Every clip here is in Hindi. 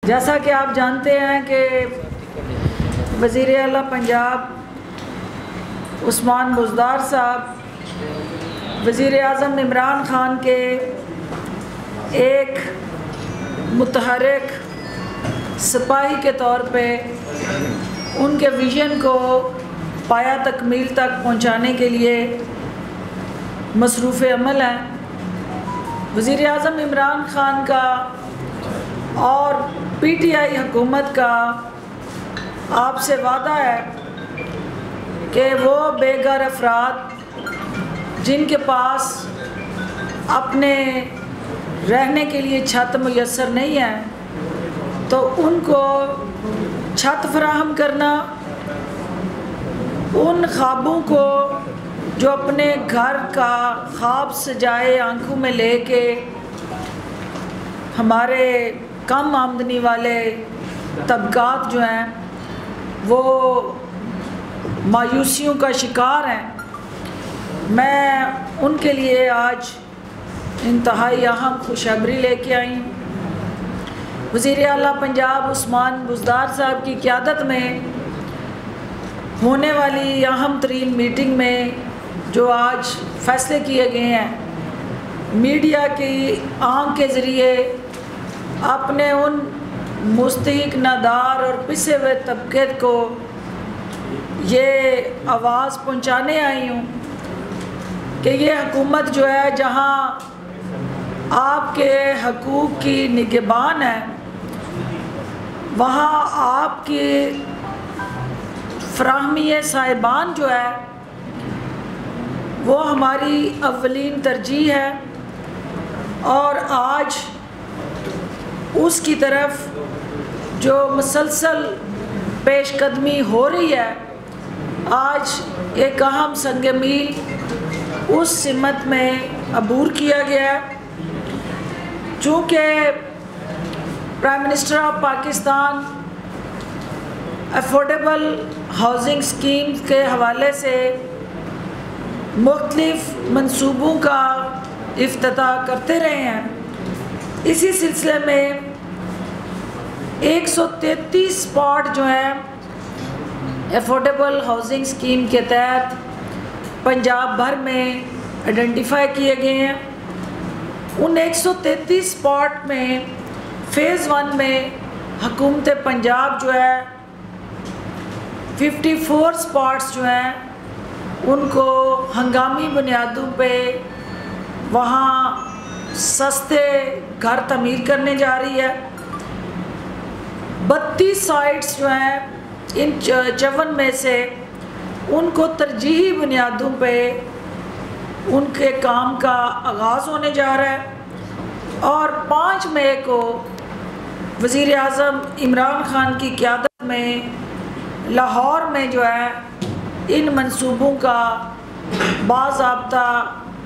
जैसा कि आप जानते हैं कि वज़ीर आला पंजाब उस्मान बुज़दार साहब वज़ीर आज़म इमरान ख़ान के एक मुतहर्रिक सिपाही के तौर पे उनके विज़न को पाया तकमील तक पहुंचाने के लिए मसरूफ़ अमल हैं। वज़ीर आज़म इमरान ख़ान का और पीटीआई हुकूमत का आपसे वादा है कि वो बेघर अफराद जिनके पास अपने रहने के लिए छत मुयस्सर नहीं है तो उनको छत फराहम करना, उन ख्वाबों को जो अपने घर का ख्वाब सजाए आंखों में लेके हमारे कम आमदनी वाले तबकात जो हैं वो मायूसियों का शिकार हैं। मैं उनके लिए आज इंतहाई अहम खुशखबरी लेके आई हूँ। वज़ीर आला पंजाब उस्मान बुज़दार साहब की क़यादत में होने वाली अहम तरीन मीटिंग में जो आज फ़ैसले किए गए हैं, मीडिया की आंख के ज़रिए अपने उन मुस्तहिक नादार और पिसे हुए तबके को ये आवाज़ पहुंचाने आई हूँ कि ये हुकूमत जो है जहाँ आपके हकूक़ की निगहबान है वहाँ आपकी फ़राहमी साहिबान जो है वो हमारी अव्वलीन तरजीह है और आज उसकी तरफ जो मुसलसल पेशकदमी हो रही है, आज एक अहम संग मील उस सिमत में अबूर किया गया है। चूँकि prime minister of Pakistan affordable housing scheme के हवाले से मुख्तलिफ मंसूबों का इफ्तिताह करते रहे हैं। इसी सिलसिले में 133 स्पॉट जो हैं अफोर्डेबल हाउसिंग स्कीम के तहत पंजाब भर में आइडेंटिफाई किए गए हैं। उन 133 स्पॉट में फ़ेज़ 1 में हुकूमत पंजाब जो है 54 स्पॉट्स जो हैं उनको हंगामी बुनियादों पे वहाँ सस्ते घर तमीर करने जा रही है। 32 साइट्स जो हैं इन 54 में से उनको तरजीही बुनियादों पे उनके काम का आगाज़ होने जा रहा है और 5 मई को वज़ीर आज़म इमरान ख़ान की क़यादत में लाहौर में जो है इन मंसूबों का बाज़ाब्ता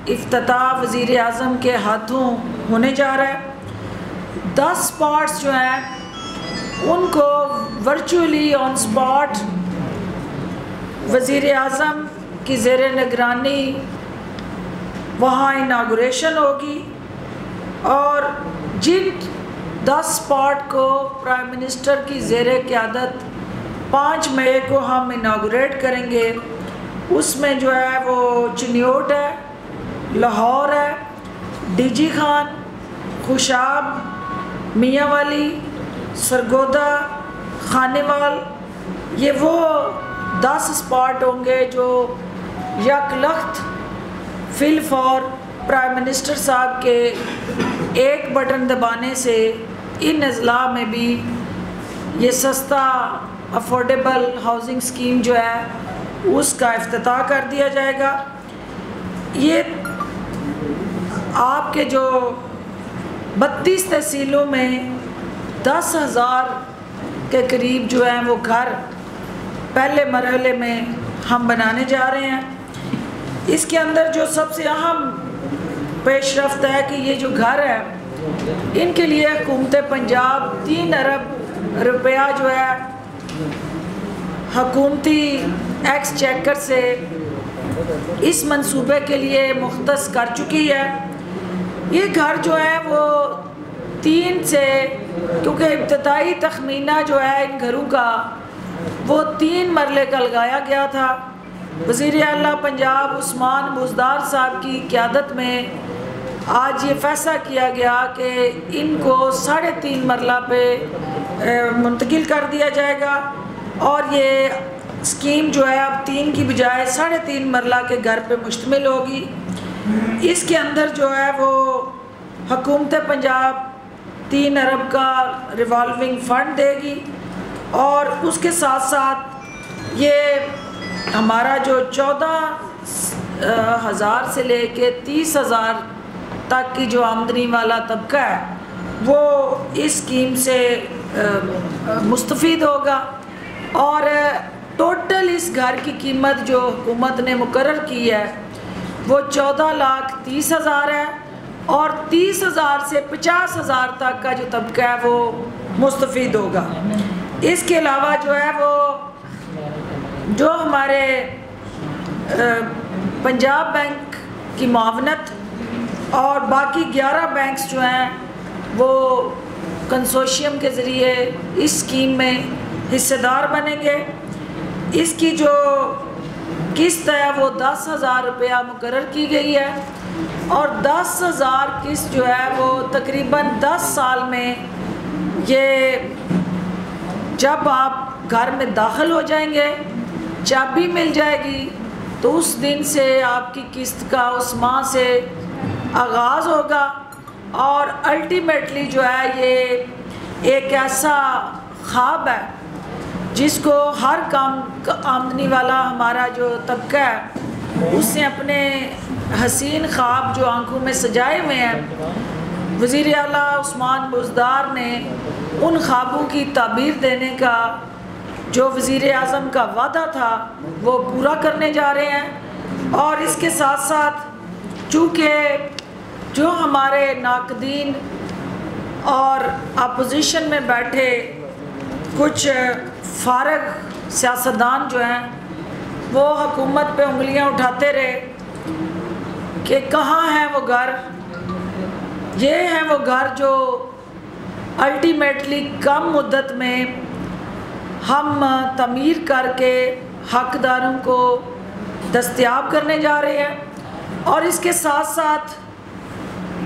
इफ्तिताह वज़ीर आज़म के हाथों होने जा रहा है। 10 स्पॉट्स जो हैं उनको वर्चुअली ऑन स्पॉट वज़ीर आज़म की ज़ेरे निगरानी वहाँ इनागुरेशन होगी और जिन 10 स्पॉट को प्राइम मिनिस्टर की ज़ेरे क़यादत 5 मई को हम इनागुरेट करेंगे उसमें जो है वो चिन्योट है, लाहौर है, डीजी खान, खुशाब, मियांवाली, सरगोदा, खानेवाल, ये वो 10 स्पॉट होंगे जो यकलख्त फिल फॉर प्राइम मिनिस्टर साहब के एक बटन दबाने से इन अजला में भी ये सस्ता अफोर्डेबल हाउसिंग स्कीम जो है उसका इफ्तिताह कर दिया जाएगा। ये आपके जो 32 तहसीलों में 10,000 के करीब जो हैं वो घर पहले मरहले में हम बनाने जा रहे हैं। इसके अंदर जो सबसे अहम पेशरफ्त है कि ये जो घर है इनके लिए हुकूमत पंजाब 3 अरब रुपया जो है हुकूमती एक्सचेकर से इस मंसूबे के लिए मुख्तस कर चुकी है। ये घर जो है वो 3 से, क्योंकि इब्तदाई तखमीना जो है इन घरों का वो 3 मरले का लगाया गया था। वज़ीर आला पंजाब उस्मान बुज़दार साहब की क़यादत में आज ये फ़ैसला किया गया कि इनको 3.5 मरला पे मुंतकिल कर दिया जाएगा और ये स्कीम जो है अब 3 की बजाय 3.5 मरला के घर पे मुश्तमिल होगी। इसके अंदर जो है वो हुकूमत पंजाब 3 अरब का रिवॉल्विंग फ़ंड देगी और उसके साथ साथ ये हमारा जो 14,000 से लेके 30,000 तक की जो आमदनी वाला तबका है वो इस स्कीम से मुस्तफ़ीद होगा। और टोटल इस घर की कीमत जो हुकूमत ने मुकर्रर की है वो 14,30,000 है और 30,000 से 50,000 तक का जो तबका है वो मुस्तफ़ीद होगा। इसके अलावा जो है वो जो हमारे पंजाब बैंक की मुआवनत और बाकी 11 बैंक्स जो हैं वो कंसोशियम के ज़रिए इस स्कीम में हिस्सेदार बनेंगे। इसकी जो किस्त है वो 10,000 रुपया मुकर्रर की गई है और 10,000 किस्त जो है वो तकरीबन 10 साल में ये जब आप घर में दाखिल हो जाएंगे चाबी मिल जाएगी तो उस दिन से आपकी किस्त का उस माह से आगाज़ होगा और अल्टीमेटली जो है ये एक ऐसा ख्वाब है जिसको हर काम आमदनी वाला हमारा जो तबका है उससे अपने हसीन ख्वाब जो आंखों में सजाए हुए हैं वज़ीर आला उस्मान बुज़दार ने उन ख्वाबों की ताबीर देने का जो वज़ीर आज़म का वादा था वो पूरा करने जा रहे हैं। और इसके साथ साथ चूँकि जो हमारे नाकदीन और अपोजिशन में बैठे कुछ फारग सियासतदान जो हैं वो हुकूमत पे उंगलियां उठाते रहे कि कहाँ है वो घर, ये है वो घर जो अल्टीमेटली कम मुद्दत में हम तमीर करके हकदारों को दस्तयाब करने जा रहे हैं। और इसके साथ साथ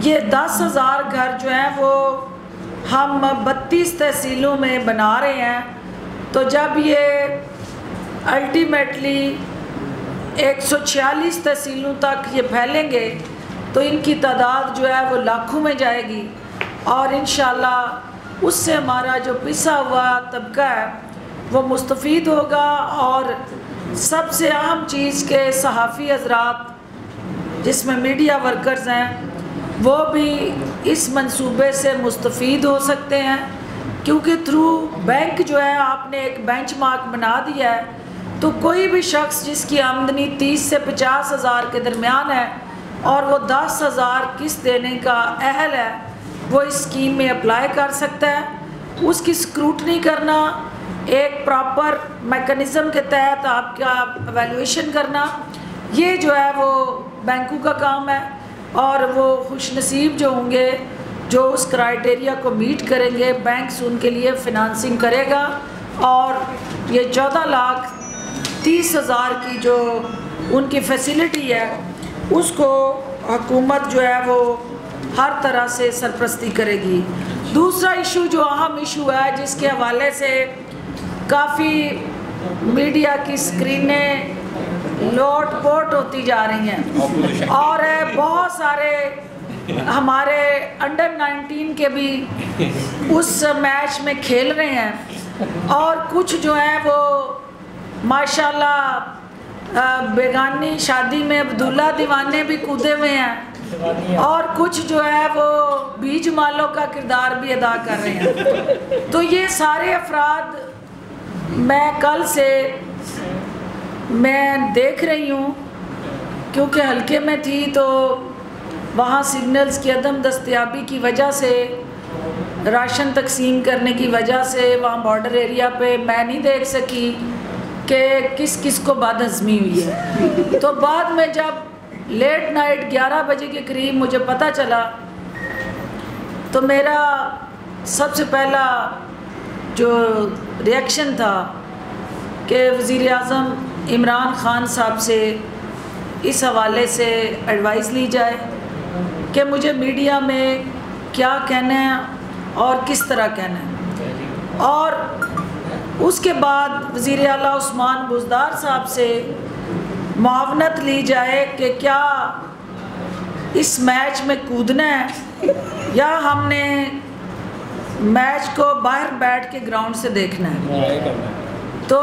ये 10,000 घर जो हैं वो हम 32 तहसीलों में बना रहे हैं। तो जब ये अल्टीमेटली 146 तहसीलों तक ये फैलेंगे तो इनकी तादाद जो है वो लाखों में जाएगी और इंशाअल्लाह उससे हमारा जो पिसा हुआ तबका है वो मुस्तफ़ीद होगा। और सबसे अहम चीज़ के सहाफ़ी हज़रात जिसमें मीडिया वर्कर्स हैं वो भी इस मंसूबे से मुस्तफ़ीद हो सकते हैं क्योंकि थ्रू बैंक जो है आपने एक बेंचमार्क बना दिया है तो कोई भी शख्स जिसकी आमदनी 30 से 50,000 के दरमियान है और वो 10,000 किस्त देने का अहल है वो इस स्कीम में अप्लाई कर सकता है। उसकी स्क्रूटनी करना, एक प्रॉपर मैकेनिज़्म के तहत आपका एवेल्यूएशन करना, ये जो है वो बैंकों का काम है और वो खुशनसीब जो होंगे जो उस क्राइटेरिया को मीट करेंगे बैंक्स उनके लिए फ़िनांसिंग करेगा। और ये 14,30,000 की जो उनकी फैसिलिटी है उसको हुकूमत जो है वो हर तरह से सरपरस्ती करेगी। दूसरा इशू जो अहम इशू है जिसके हवाले से काफ़ी मीडिया की स्क्रीनें लोट पोट होती जा रही हैं और बहुत सारे हमारे अंडर 19 के भी उस मैच में खेल रहे हैं और कुछ जो है वो माशाल्लाह बेगानी शादी में अब्दुल्ला दीवाने भी कूदे हुए हैं और कुछ जो है वो बीज मालों का किरदार भी अदा कर रहे हैं। तो ये सारे अफराद मैं कल से मैं देख रही हूँ क्योंकि हल्के में थी तो वहाँ सिग्नल्स की अदम दस्तयाबी की वजह से राशन तकसीम करने की वजह से वहाँ बॉर्डर एरिया पे मैं नहीं देख सकी कि किस किस को बदहज़मी हुई है। तो बाद में जब लेट नाइट 11 बजे के करीब मुझे पता चला तो मेरा सबसे पहला जो रिएक्शन था कि वज़ीर आज़म इमरान ख़ान साहब से इस हवाले से एडवाइस ली जाए कि मुझे मीडिया में क्या कहना है और किस तरह कहना है, और उसके बाद वज़ीर आला उस्मान बुज़दार साहब से मुआवनत ली जाए कि क्या इस मैच में कूदना है या हमने मैच को बाहर बैठ के ग्राउंड से देखना है। तो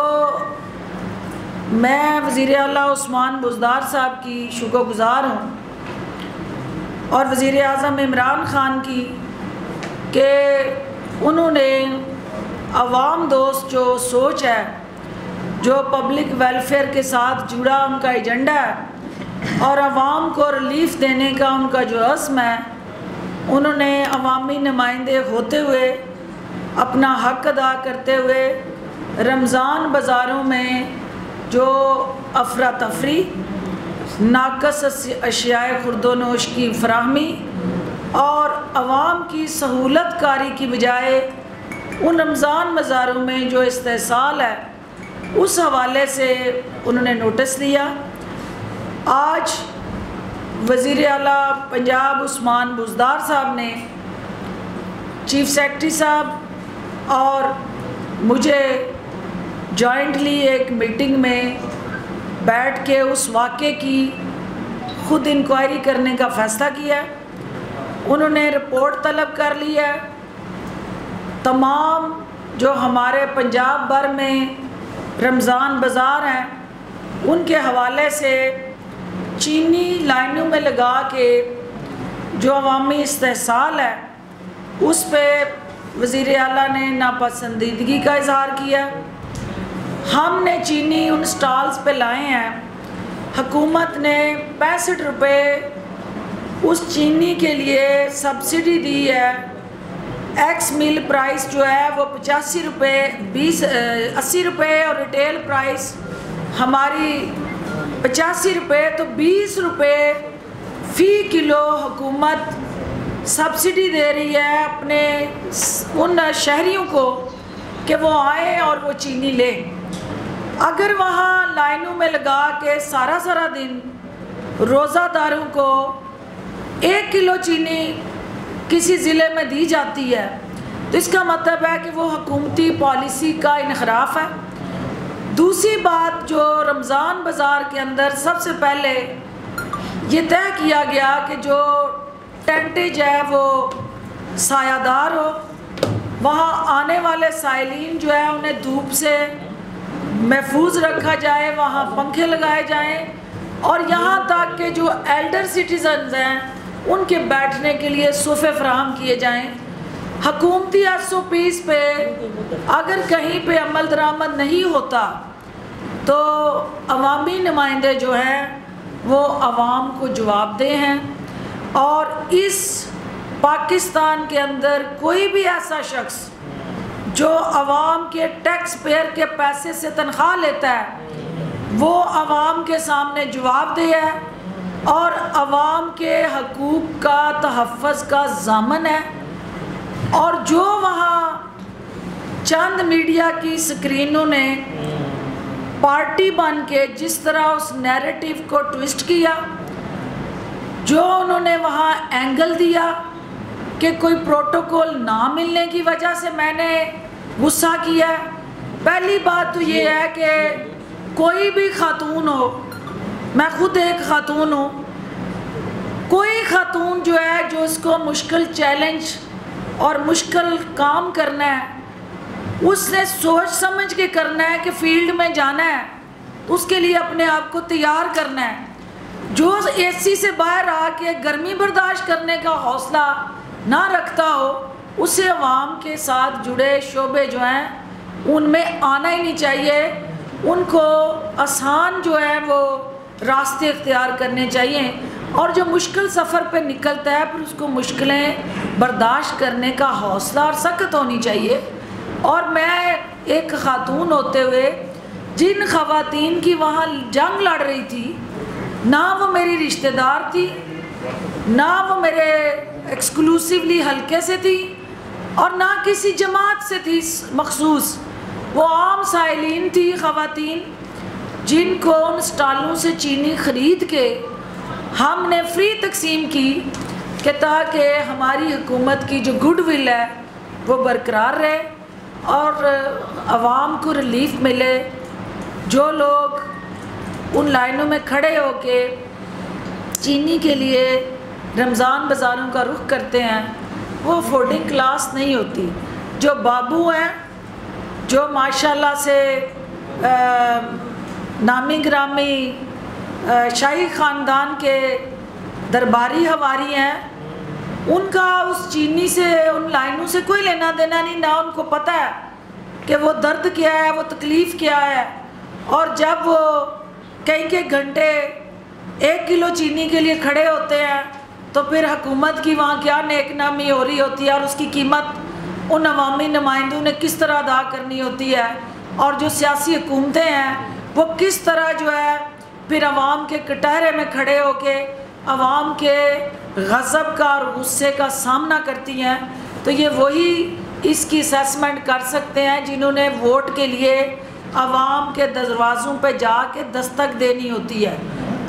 मैं वज़ीर आला उस्मान बुज़दार साहब की शुक्रगुज़ार हूँ और वज़ीर आज़म इमरान ख़ान की कि उन्होंने अवाम दोस्त जो सोच है, जो पब्लिक वेलफेयर के साथ जुड़ा उनका एजेंडा है और आवाम को रिलीफ़ देने का उनका जो अज़्म है, उन्होंने अवामी नुमाइंदे होते हुए अपना हक़ अदा करते हुए रमज़ान बाज़ारों में जो अफरा तफरी, नाकस अशियाए खुर्दोनोश की फराहमी और आवाम की सहूलत कारी की बजाय उन रमज़ान बाज़ारों में जो इस्तेहसाल है, उस हवाले से उन्होंने नोटिस लिया। आज वज़ीर आला पंजाब उस्मान बुज़दार साहब ने चीफ सेक्रेटरी साहब और मुझे जॉइंटली एक मीटिंग में बैठ के उस वाक़े की ख़ुद इंक्वायरी करने का फ़ैसला किया है। उन्होंने रिपोर्ट तलब कर ली है। तमाम जो हमारे पंजाब भर में रमज़ान बाज़ार हैं, उनके हवाले से चीनी लाइनों में लगा के जो अवामी इस्तेहसाल है, उस पे वज़ीर आला ने नापसंदीदगी का इज़हार किया। हमने चीनी उन स्टॉल्स पे लाए हैं, हुकूमत ने 65 रुपये उस चीनी के लिए सब्सिडी दी है। एक्स मिल प्राइस जो है वो 85 रुपये 80 रुपये और रिटेल प्राइस हमारी 85 रुपये, तो 20 रुपये फ़ी किलो हुकूमत सब्सिडी दे रही है अपने उन शहरियों को कि वो आए और वो चीनी लें। अगर वहाँ लाइनों में लगा के सारा दिन रोज़ादारों को 1 किलो चीनी किसी ज़िले में दी जाती है, तो इसका मतलब है कि वो हुकूमती पॉलिसी का इनखराफ है। दूसरी बात, जो रमज़ान बाज़ार के अंदर सबसे पहले ये तय किया गया कि जो टेंटेज है वो सायादार हो, वहाँ आने वाले साइलिन जो है उन्हें धूप से महफूज रखा जाए, वहाँ पंखे लगाए जाएं और यहाँ तक कि जो एल्डर सिटीजन्स हैं उनके बैठने के लिए सोफ़े फराहम किए जाएं। हुकूमती SOPs पे अगर कहीं पे अमल दरामद नहीं होता तो अवामी नुमाइंदे जो हैं वो आवाम को जवाबदेह हैं, और इस पाकिस्तान के अंदर कोई भी ऐसा शख्स जो आवाम के टैक्स पेयर के पैसे से तनख्वाह लेता है वो आवाम के सामने जवाबदेह है और आवाम के हकूक़ का तहफ़्फ़ुज़ का ज़ामन है। और जो वहाँ चंद मीडिया की स्क्रीनों ने पार्टी बन के जिस तरह उस नैरेटिव को ट्विस्ट किया, जो उन्होंने वहाँ एंगल दिया कि कोई प्रोटोकॉल ना मिलने की वजह से मैंने गुस्सा किया है। पहली बात तो ये है कि कोई भी खातून हो, मैं खुद एक खातून हूँ, कोई खातून जो है जो उसको मुश्किल चैलेंज और मुश्किल काम करना है, उसने सोच समझ के करना है कि फील्ड में जाना है, उसके लिए अपने आप को तैयार करना है। जो AC से बाहर आके गर्मी बर्दाश्त करने का हौसला ना रखता हो, उसे अवाम के साथ जुड़े शोबे जो हैं उनमें आना ही नहीं चाहिए। उनको आसान जो है वो रास्ते इख्तियार करने चाहिए, और जो मुश्किल सफ़र पे निकलता है फिर उसको मुश्किलें बर्दाश्त करने का हौसला और सख्त होनी चाहिए। और मैं एक ख़ातून होते हुए जिन ख़वातीन की वहाँ जंग लड़ रही थी, ना वो मेरी रिश्तेदार थी, ना वो मेरे एक्सक्लूसिवली हल्के से थी और ना किसी जमात से थी मखसूस। वो आम साइलिन थी, ख़वातीन, जिनको उन स्टॉलों से चीनी ख़रीद के हमने फ्री तकसीम की कि ताकि हमारी हुकूमत की जो गुडविल है वो बरकरार रहे और आवाम को रिलीफ मिले। जो लोग उन लाइनों में खड़े होके चीनी के लिए रमज़ान बाज़ारों का रुख करते हैं वो अफोर्डिंग क्लास नहीं होती। जो बाबू हैं, जो माशाल्लाह से नामी ग्रामी शाही ख़ानदान के दरबारी हवारी हैं, उनका उस चीनी से, उन लाइनों से कोई लेना देना नहीं। ना उनको पता है कि वो दर्द क्या है, वो तकलीफ़ क्या है। और जब वो कई घंटे 1 किलो चीनी के लिए खड़े होते हैं तो फिर हुकूमत की वहाँ क्या नेकनामी हो रही होती है और उसकी कीमत उन अवामी नुमाइंदों ने किस तरह अदा करनी होती है। और जो सियासी हुकूमतें हैं वो किस तरह जो है फिर अवाम के कटहरे में खड़े होके अवाम के गज़ब का और गुस्से का सामना करती हैं। तो ये वही इसकी असेसमेंट कर सकते हैं जिन्होंने वोट के लिए अवाम के दरवाज़ों पे जाके दस्तक देनी होती है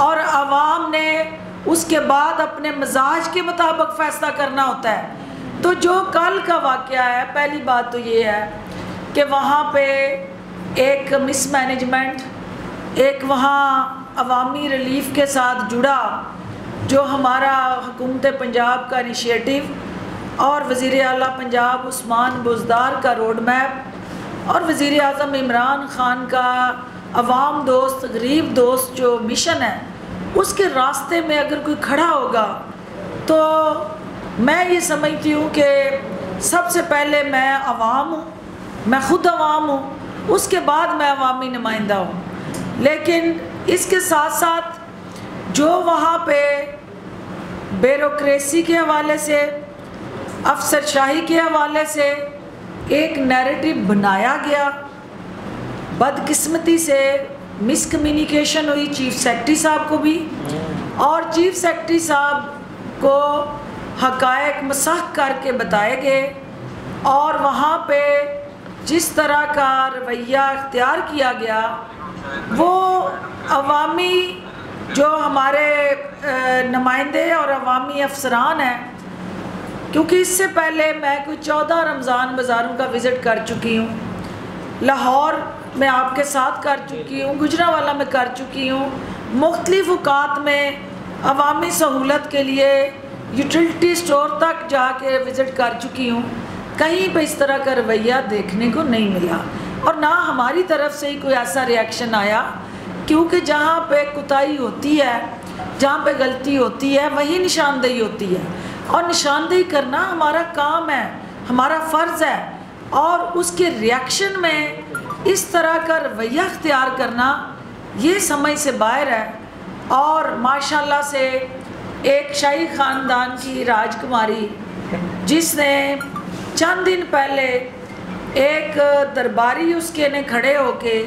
और अवाम ने उसके बाद अपने मिजाज के मुताबिक फ़ैसला करना होता है। तो जो कल का वाक़या है, पहली बात तो ये है कि वहाँ पे एक मिसमैनेजमेंट, एक वहाँ अवामी रिलीफ के साथ जुड़ा जो हमारा हुकूमत पंजाब का इनिशिएटिव और वज़ीर आला पंजाब उस्मान बुज़दार का रोड मैप और वज़ीर आज़म इमरान ख़ान का अवाम दोस्त, गरीब दोस्त जो मिशन है, उसके रास्ते में अगर कोई खड़ा होगा तो मैं ये समझती हूँ कि सबसे पहले मैं अवाम हूँ, मैं ख़ुद अवाम हूँ, उसके बाद मैं अवामी नुमाइंदा हूँ। लेकिन इसके साथ साथ जो वहाँ पे ब्यूरोक्रेसी के हवाले से, अफसरशाही के हवाले से एक नैरेटिव बनाया गया, बदकिस्मती से मिसकम्युनिकेशन हुई चीफ सेक्रेटरी साहब को भी, और चीफ सेक्रेटरी साहब को हक़ायक़ मसख करके बताए गए और वहाँ पे जिस तरह का रवैया इख्तियार किया गया वो अवामी जो हमारे नुमाइंदे और अवामी अफसरान हैं, क्योंकि इससे पहले मैं कोई 14 रमज़ान बाज़ारों का विज़िट कर चुकी हूँ, लाहौर में आपके साथ कर चुकी हूँ, गुजरावाला में कर चुकी हूँ, मुख्तलिफ़ औक़ात में अवामी सहूलत के लिए यूटिलिटी स्टोर तक जाके विज़िट कर चुकी हूँ। कहीं पे इस तरह का रवैया देखने को नहीं मिला और ना हमारी तरफ से ही कोई ऐसा रिएक्शन आया, क्योंकि जहाँ पे कुताही होती है, जहाँ पे गलती होती है वही निशानदेही होती है और निशानदेही करना हमारा काम है, हमारा फ़र्ज़ है। और उसके रिएक्शन में इस तरह का रवैया इख्तियार करना ये समझ से बाहर है। और माशाल्लाह से एक शाही ख़ानदान की राजकुमारी जिसने चंद दिन पहले एक दरबारी उसके ने खड़े होके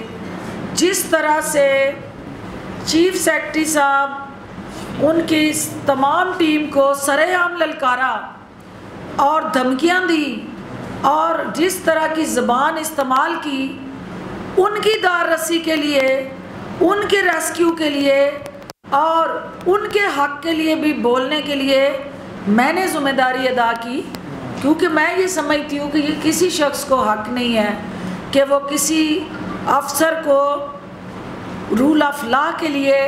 जिस तरह से चीफ सेक्रेटरी साहब उनकी तमाम टीम को सरेआम ललकारा और धमकियां दी और जिस तरह की ज़बान इस्तेमाल की उनकी दार रसी के लिए, उनके रेस्क्यू के लिए और उनके हक़ के लिए भी बोलने के लिए मैंने ज़िम्मेदारी अदा की, क्योंकि मैं ये समझती हूँ कि ये किसी शख्स को हक़ नहीं है कि वो किसी अफसर को रूल ऑफ लॉ के लिए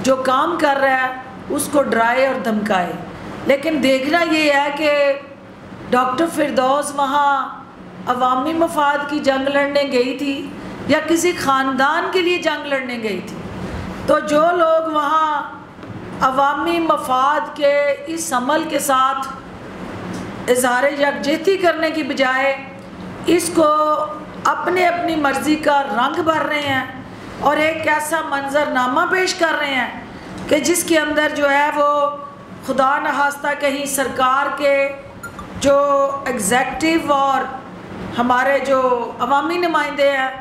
जो काम कर रहा है उसको डराए और धमकाए। लेकिन देखना ये है कि डॉक्टर फिरदौस वहाँ अवामी मफाद की जंग लड़ने गई थी या किसी ख़ानदान के लिए जंग लड़ने गई थी। तो जो लोग वहाँ अवामी मफाद के इस अमल के साथ इज़हार यकजहती करने की बजाय इसको अपने अपनी मर्ज़ी का रंग भर रहे हैं और एक ऐसा मंजरनामा पेश कर रहे हैं कि जिसके अंदर जो है वो खुदा नखास्ता कहीं सरकार के जो एग्जेक्टिव और हमारे जो अवामी नुमाइंदे हैं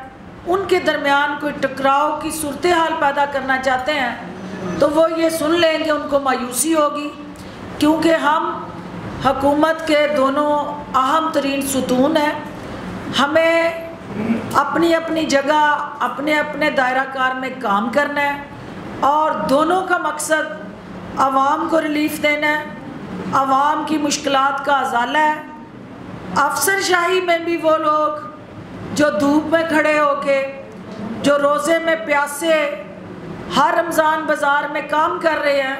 उनके दरमियान कोई टकराव की सूरत हाल पैदा करना चाहते हैं तो वो ये सुन लेंगे, उनको मायूसी होगी, क्योंकि हम हुकूमत के दोनों अहम तरीन सुतून हैं। हमें अपनी अपनी जगह अपने अपने दायरा कार में काम करना है और दोनों का मकसद आवाम को रिलीफ देना है, आवाम की मुश्किलात का अजाला है। अफसरशाही में भी वो लोग जो धूप में खड़े होके, जो रोज़े में प्यासे हर रमज़ान बाज़ार में काम कर रहे हैं,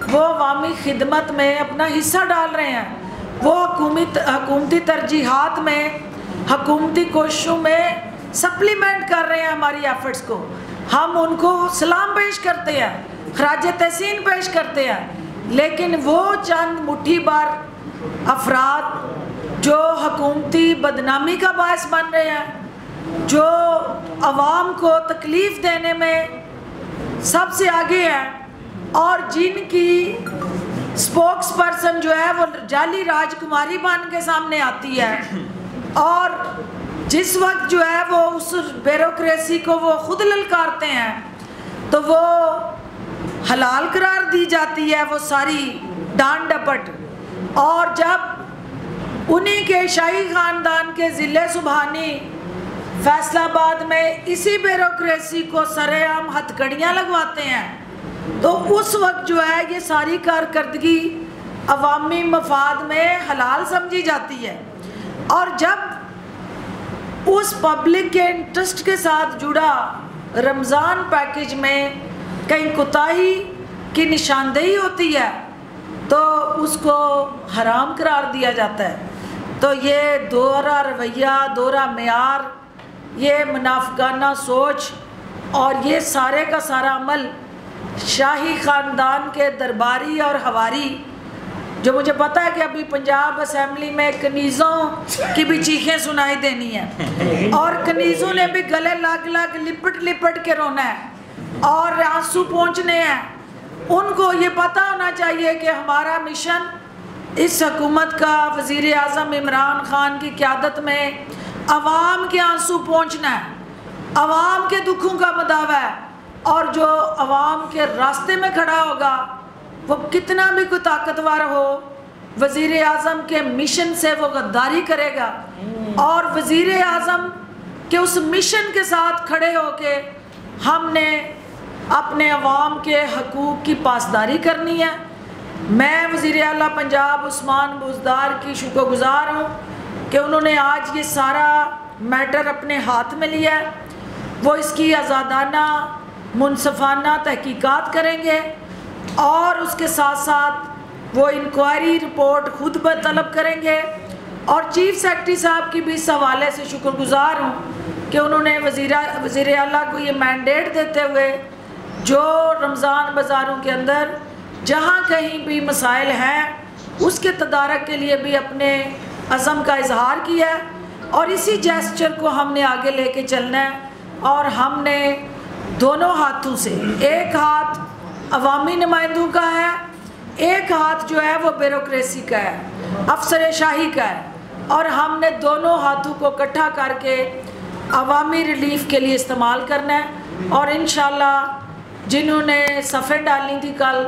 वो अवामी खिदमत में अपना हिस्सा डाल रहे हैं। वो हुकूमती तरजीहात में, हुकूमती कोशिशों में सप्लीमेंट कर रहे हैं हमारी एफर्ट्स को। हम उनको सलाम पेश करते हैं, खराज तहसीन पेश करते हैं, लेकिन वो चंद मुट्ठी बार अफराद जो हुकूमती बदनामी का बायस बन रहे हैं, जो आवाम को तकलीफ़ देने में सबसे आगे हैं और जिनकी स्पोक्स पर्सन जो है वो जाली राजकुमारी बन के सामने आती है, और जिस वक्त जो है वो उस ब्यूरोक्रेसी को वो खुद ललकारते हैं तो वो हलाल करार दी जाती है वो सारी डांड डपट। और जब उन्हीं के शाही ख़ानदान के ज़िले सुबहानी फैसलाबाद में इसी ब्यूरोक्रेसी को सरेआम हथकड़ियाँ लगवाते हैं तो उस वक्त जो है ये सारी कारकर्दगी अवामी मफाद में हलाल समझी जाती है। और जब उस पब्लिक के इंटरेस्ट के साथ जुड़ा रमज़ान पैकेज में कहीं कोताही की निशानदेही होती है तो उसको हराम करार दिया जाता है। तो ये दोहरा रवैया, दोहरा मेयार, ये मुनाफिकाना सोच और ये सारे का सारा अमल शाही ख़ानदान के दरबारी और हवारी, जो मुझे पता है कि अभी पंजाब असेंबली में कनीज़ों की भी चीखें सुनाई देनी है और कनीज़ों ने भी गले लग लग लिपट लिपट के रोना है और आंसू पहुँचने हैं। उनको ये पता होना चाहिए कि हमारा मिशन इस हुकूमत का वज़ीर आज़म इमरान ख़ान की क़यादत में अवाम के आंसू पहुँचना है, अवाम के दुखों का मदावा है। और जो अवाम के रास्ते में खड़ा होगा वो कितना भी कोई ताकतवर हो, वज़ीर आज़म के मिशन से वो गद्दारी करेगा और वज़ीर आज़म के उस मिशन के साथ खड़े होके हमने अपने अवाम के हकूक़ की पासदारी करनी है। मैं वज़ीर आला पंजाब उस्मान बुज़दार की शुक्रगुज़ार हूँ कि उन्होंने आज ये सारा मैटर अपने हाथ में लिया है। वो इसकी आज़ादाना मुनसफ़ाना तहकीकात करेंगे और उसके साथ साथ वो इंक्वायरी रिपोर्ट खुद पर तलब करेंगे। और चीफ सेक्रेटरी साहब की भी इस हवाले से शुक्रगुज़ार हूँ कि उन्होंने वज़ीर आला को ये मैंडेट देते हुए जो रमज़ान बाज़ारों के अंदर जहाँ कहीं भी मसाइल हैं उसके तदारक के लिए भी अपने अज़म का इजहार किया है। और इसी जेस्चर को हमने आगे लेके चलना है और हमने दोनों हाथों से, एक हाथ अवामी नुमाइंदों का है, एक हाथ जो है वो ब्यूरोक्रेसी का है, अफसर शाही का है, और हमने दोनों हाथों को इकट्ठा करके अवामी रिलीफ के लिए इस्तेमाल करना है। और इंशाल्लाह जिन्होंने सफ़ें डालनी थी कल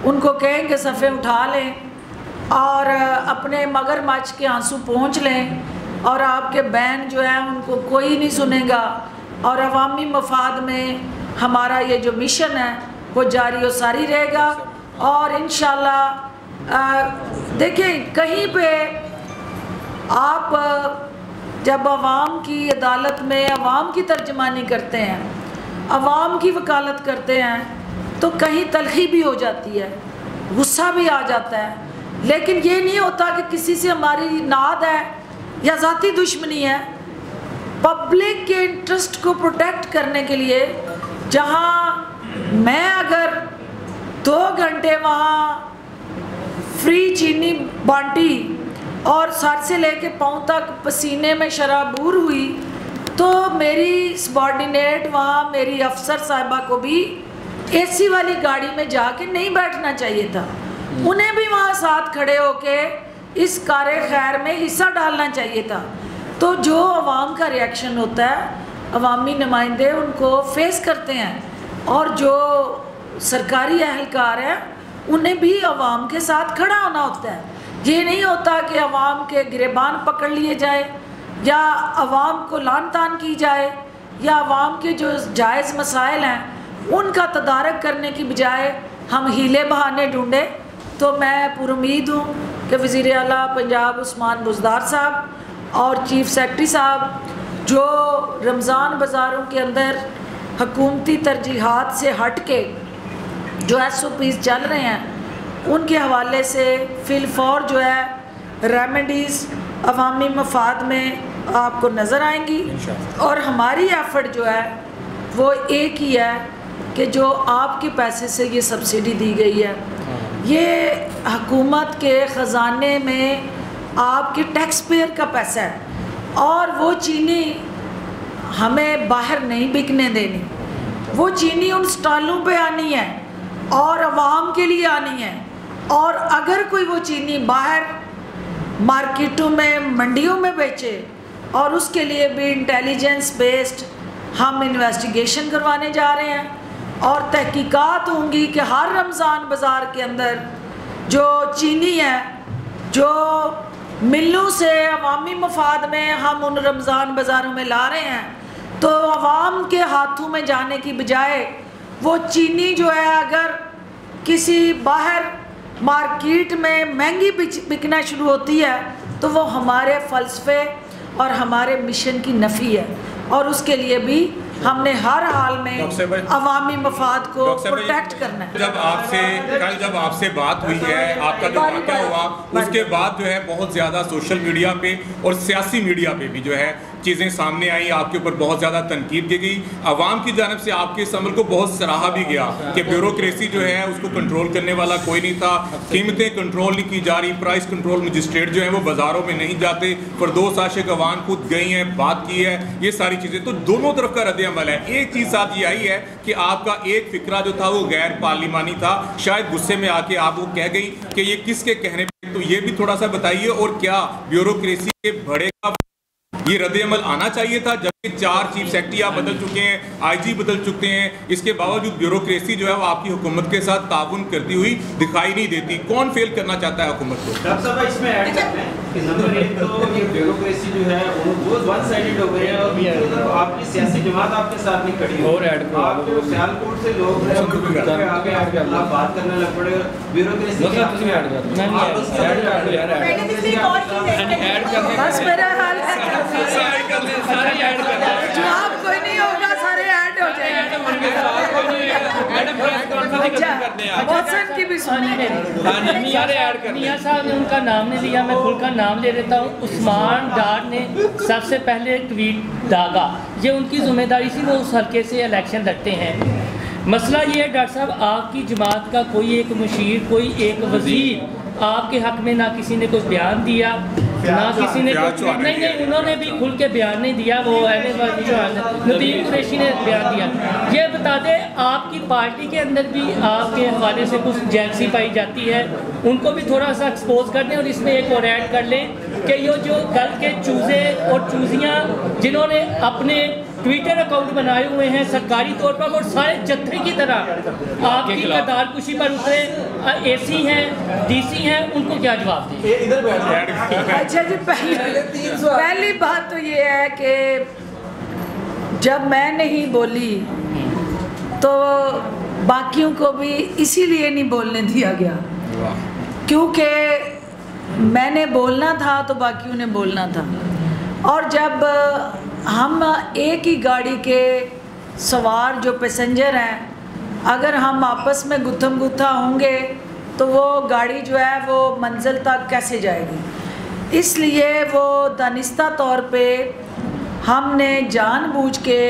उनको कहेंगे सफ़ें उठा लें और अपने मगरमच्छ के आंसू पहुँच लें और आपके बैन जो है उनको कोई नहीं सुनेगा और अवामी मफाद में हमारा ये जो मिशन है वो जारी और सारी रहेगा। और इंशाल्लाह देखिए कहीं पे आप जब अवाम की अदालत में अवाम की तर्जमानी करते हैं, अवाम की वकालत करते हैं तो कहीं तलखी भी हो जाती है, गुस्सा भी आ जाता है, लेकिन ये नहीं होता कि किसी से हमारी नाद है या ज़ाती दुश्मनी है। पब्लिक के इंटरेस्ट को प्रोटेक्ट करने के लिए जहाँ मैं अगर 2 घंटे वहाँ फ्री चीनी बांटी और सर से लेके पाँव तक पसीने में शराबूर हुई तो मेरी सबॉर्डिनेट वहाँ मेरी अफसर साहिबा को भी एसी वाली गाड़ी में जाके नहीं बैठना चाहिए था, उन्हें भी वहाँ साथ खड़े होके इस कार्य खैर में हिस्सा डालना चाहिए था। तो जो अवाम का रिएक्शन होता है अवामी नुमाइंदे उनको फेस करते हैं और जो सरकारी अहलकार हैं उन्हें भी अवाम के साथ खड़ा होना होता है। ये नहीं होता कि अवाम के गिरेबान पकड़ लिए जाए या अवाम को लान तान की जाए या अवाम के जो जायज़ मसाइल हैं उनका तदारक करने की बजाय हम हीले बहाने ढूँढें। तो मैं पुरुमीद हूँ कि वज़ीर आला पंजाब उस्मान बुज़दार साहब और चीफ सेक्रेटरी साहब जो रमज़ान बाज़ारों के अंदर हकूमती तरजीहात से हट के जो SOPs चल रहे हैं उनके हवाले से फिलफौर जो है रेमेडीज़ अवामी मफाद में आपको नज़र आएंगी। और हमारी एफ़र्ट जो है वो एक ही है कि जो आपके पैसे से ये सब्सिडी दी गई है ये हुकूमत के ख़जाने में आपके टैक्स पेयर का पैसा है और वो चीनी हमें बाहर नहीं बिकने देनी। वो चीनी उन स्टॉलों पे आनी है और अवाम के लिए आनी है। और अगर कोई वो चीनी बाहर मार्केटों में मंडियों में बेचे और उसके लिए भी इंटेलिजेंस बेस्ड हम इन्वेस्टिगेशन करवाने जा रहे हैं और तहकीकात होंगी कि हर रमज़ान बाज़ार के अंदर जो चीनी है जो मिलों से अवामी मफाद में हम उन रमज़ान बाज़ारों में ला रहे हैं तो अवाम के हाथों में जाने की बजाय वो चीनी जो है अगर किसी बाहर मार्केट में महंगी बिकना शुरू होती है तो वो हमारे फ़लसफ़े और हमारे मिशन की नफ़ी है और उसके लिए भी हमने हर हाल में अवामी मफाद को प्रोटेक्ट करना है। जब आपसे बात हुई है आपका जो वाक़या हुआ उसके बाद जो है बहुत ज़्यादा सोशल मीडिया पे और सियासी मीडिया पे भी जो है चीज़ें सामने आई, आपके ऊपर बहुत ज़्यादा तनकीद की गई। आवाम की जानब से आपके इस अमल को बहुत सराहा भी गया कि ब्यूरोक्रेसी जो है उसको कंट्रोल करने वाला कोई नहीं था, कीमतें कंट्रोल नहीं की जा रही, प्राइस कंट्रोल मजिस्ट्रेट जो है वो बाज़ारों में नहीं जाते, फिरदौस आशिक अवान खुद गई हैं, बात की है, ये सारी चीज़ें। तो दोनों तरफ का रद्द अमल है। एक चीज़ साथ ये आई है कि आपका एक फिक्रा जो था वो गैर पार्लिमानी था, शायद गुस्से में आके आप वो कह गई कि ये किसके कहने पे, तो ये भी थोड़ा सा बताइए। और क्या ब्यूरोक्रेसी के बड़े का ये रद्द अमल आना चाहिए था जबकि 4 चीफ सेक्रेटरी आप बदल चुके हैं, IG बदल चुके हैं, इसके बावजूद ब्यूरोक्रेसी जो है वो आपकी हुकूमत के साथ ताउन करती हुई दिखाई नहीं देती। कौन फेल करना चाहता है हुकूमत को? डॉक्टर साहब इसमें ऐड करते हैं कि नंबर 1 तो ये ब्यूरोक्रेसी जो है वो वन साइडेड हो गई है और दूसरी तरफ आपकी सियासी जमात आपके साथ नहीं खड़ी है और आपके सियालकोट से लोग हैं आगे आप बात करने लग पड़े ब्यूरोक्रेसी बस मेरा हाल जवाब कोई नहीं होगा, सारे ऐड हो जाएंगे। की भी मियां साहब ने उनका नाम नहीं लिया, मैं खुद का नाम ले लेता हूँ। उस्मान डार ने सबसे पहले ट्वीट दागा, ये उनकी जिम्मेदारी थी, वो उस हल्के से इलेक्शन लड़ते हैं। मसला ये है डॉक्टर साहब, आपकी जमात का कोई एक मुशीर, कोई एक वजीर आपके हक में ना किसी ने कुछ बयान दिया, ना किसी ने कुछ नहीं, उन्होंने भी खुल के बयान नहीं दिया। वो नदीम कुरैशी ने बयान दिया। ये बता दें आपकी पार्टी के अंदर भी आपके हवाले से कुछ जेलसी पाई जाती है, उनको भी थोड़ा सा एक्सपोज कर दें। और इसमें एक और ऐड कर लें कि ये जो कल के चूजे और चूजियाँ जिन्होंने अपने ट्विटर अकाउंट बनाए हुए हैं सरकारी तौर पर और सारे जत्थे की तरह आपकी कतार कुशी पर उतरे AC हैं, DC हैं, उनको क्या जवाब दें? अच्छा जी, पहली बात तो ये है कि जब मैं नहीं बोली तो बाकियों को भी इसीलिए नहीं बोलने दिया गया क्योंकि मैंने बोलना था तो बाकियों ने बोलना था। और जब हम एक ही गाड़ी के सवार जो पैसेंजर हैं, अगर हम आपस में गुत्थम गुत्था होंगे तो वो गाड़ी जो है वो मंजिल तक कैसे जाएगी। इसलिए वो दानिस्ता तौर पे हमने जानबूझ के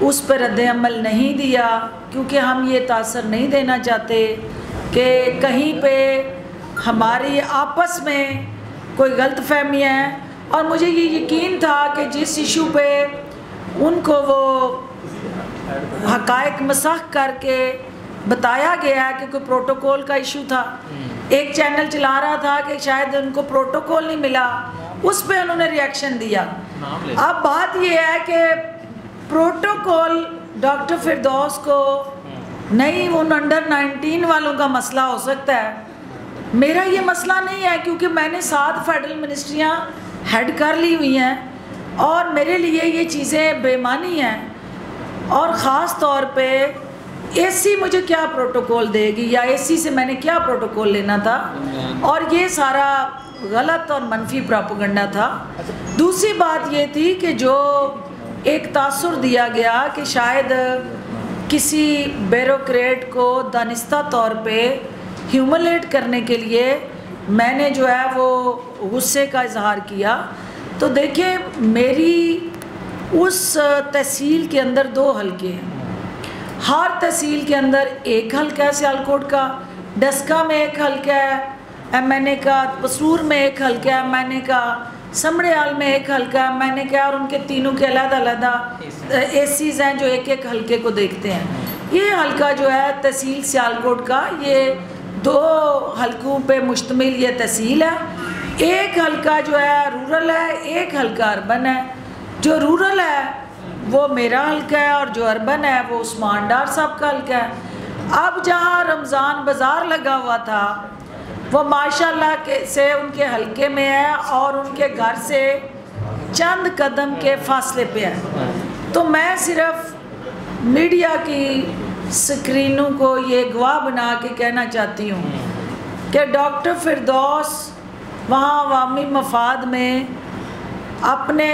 उस पर रद्द अमल नहीं दिया क्योंकि हम ये तासर नहीं देना चाहते कि कहीं पे हमारी आपस में कोई गलतफहमी है। और मुझे ये यकीन था कि जिस इशू पे उनको वो हक़ाइक़ मसख करके बताया गया कि कोई प्रोटोकॉल का इशू था, एक चैनल चला रहा था कि शायद उनको प्रोटोकॉल नहीं मिला, उस पे उन्होंने रिएक्शन दिया। अब बात ये है कि प्रोटोकॉल डॉक्टर फिरदौस को नहीं, उन अंडर 19 वालों का मसला हो सकता है, मेरा ये मसला नहीं है, क्योंकि मैंने 7 फेडरल मिनिस्ट्रियाँ हेड कर ली हुई हैं और मेरे लिए ये चीज़ें बेमानी हैं। और ख़ास तौर पे एसी मुझे क्या प्रोटोकॉल देगी, या एसी से मैंने क्या प्रोटोकॉल लेना था, और ये सारा गलत और मनफी प्रोपेगेंडा था। दूसरी बात ये थी कि जो एक तासुर दिया गया कि शायद किसी ब्यूरोक्रेट को दानिस्ता तौर पे ह्यूमिलेट करने के लिए मैंने जो है वो गुस्से का इजहार किया। तो देखिए, मेरी उस तहसील के अंदर 2 हलके हैं, हर तहसील के अंदर एक हल्का है सियालकोट का, डस्का में एक हल्का है MNA का, पसरूर में एक हल्का है MNA का, समड़ियाल में एक हल्का है MNA का, और उनके तीनों के अलग-अलग एसीज़ हैं जो एक एक हल्के को देखते हैं। ये हल्का जो है तहसील सियालकोट का, ये 2 हल्कों पे मुश्तमिल ये तहसील है। एक हल्का जो है रूरल है, एक हल्का अर्बन है। जो रूरल है वो मेरा हल्का है और जो अर्बन है वो उस्मान डार साहब का हल्का है। अब जहाँ रमज़ान बाज़ार लगा हुआ था वो माशाल्लाह के से उनके हल्के में है और उनके घर से चंद कदम के फासले पे है। तो मैं सिर्फ मीडिया की स्क्रीनों को ये गवाह बना के कहना चाहती हूँ कि डॉक्टर फिरदौस वहाँ अवामी मफाद में अपने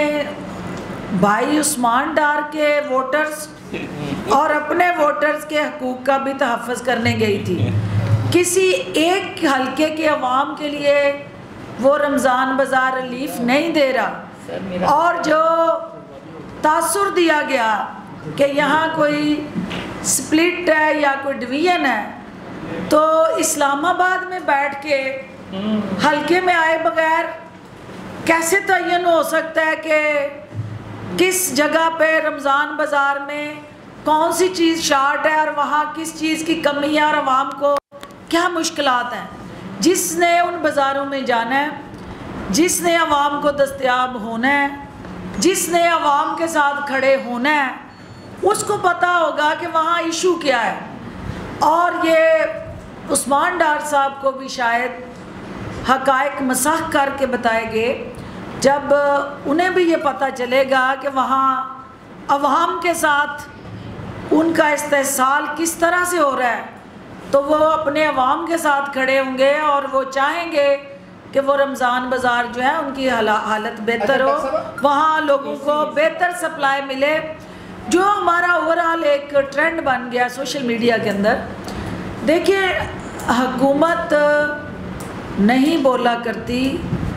भाई उस्मान डार के वोटर्स और अपने वोटर्स के हकूक़ का भी तहफ़्फ़ुज़ करने गई थी। किसी एक हल्के के अवाम के लिए वो रमज़ान बाज़ार रिलीफ नहीं दे रहा। और जो तासुर दिया गया कि यहाँ कोई स्प्लिट है या कोई डिवीज़न है, तो इस्लामाबाद में बैठ के हल्के में आए बगैर कैसे तयन हो सकता है कि किस जगह पे रमज़ान बाज़ार में कौन सी चीज़ शार्ट है और वहाँ किस चीज़ की कमी है और आवाम को क्या मुश्किलात हैं। जिसने उन बाज़ारों में जाना है, जिसने आवाम को दस्तयाब होना है, जिसने आवाम के साथ खड़े होना है, उसको पता होगा कि वहाँ इशू क्या है। और ये उस्मान डार साहब को भी शायद हक़ाइक़ मसाह करके बताएंगे जब उन्हें भी ये पता चलेगा कि वहाँ अवाम के साथ उनका इस्तेहसाल किस तरह से हो रहा है। तो वो अपने अवाम के साथ खड़े होंगे और वो चाहेंगे कि वो रमज़ान बाज़ार जो है उनकी हालत बेहतर हो, वहाँ लोगों को बेहतर सप्लाई मिले। जो हमारा ओवरऑल एक ट्रेंड बन गया सोशल मीडिया के अंदर, देखिए हुकूमत नहीं बोला करती,